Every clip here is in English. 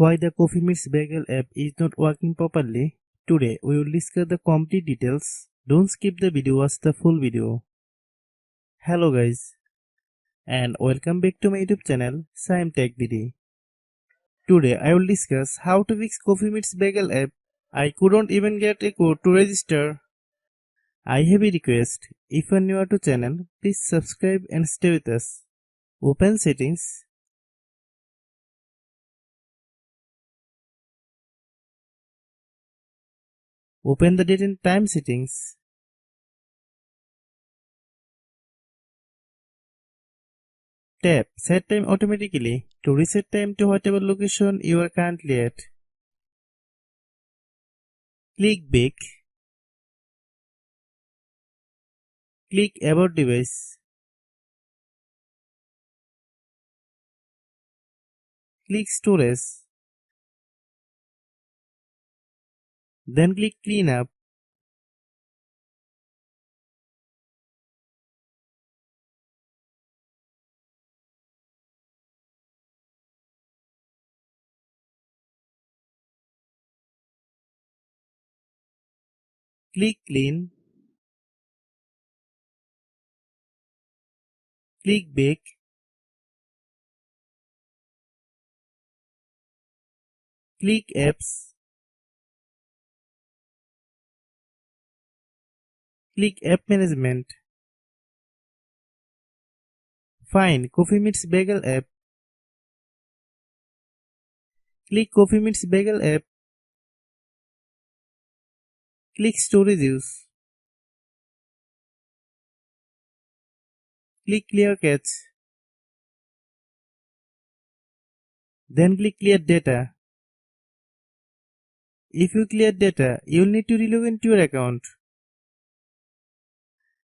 why the Coffee Meets Bagel app is not working properly. Today we will discuss the complete details. Don't skip the video, watch the full video. Hello guys and welcome back to my YouTube channel Shaem Tech BD. Today I will discuss how to fix Coffee Meets Bagel app. I couldn't even get a code to register. I have a request. If you are new to channel, please subscribe and stay with us. Open settings. Open the date and time settings. Tap Set Time automatically to reset time to whatever location you are currently at. Click Back. Click About Device. Click Storage. Then click Cleanup. Click Clean. Click Back. Click Apps. Click App Management. Find Coffee Meets Bagel app. Click Coffee Meets Bagel app. Click Storage Use. Click Clear Cache. Then click Clear Data. If you clear data, you will need to relog into your account.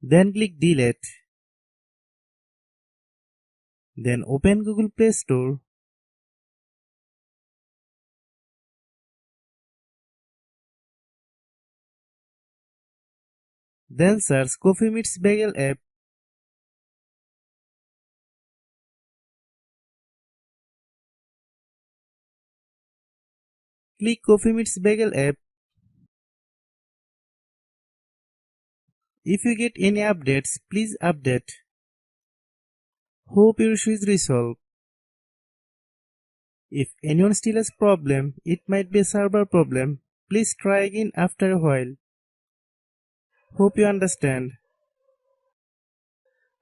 Then click Delete. Then open Google Play Store. Then search Coffee Meets Bagel app. Click Coffee Meets Bagel app. If you get any updates, please update. Hope your issue is resolved. If anyone still has problem, it might be a server problem. Please try again after a while. Hope you understand.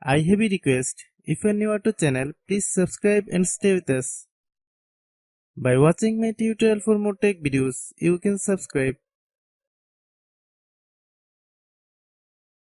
I have a request. If you are new to channel, please subscribe and stay with us. By watching my tutorial for more tech videos, you can subscribe.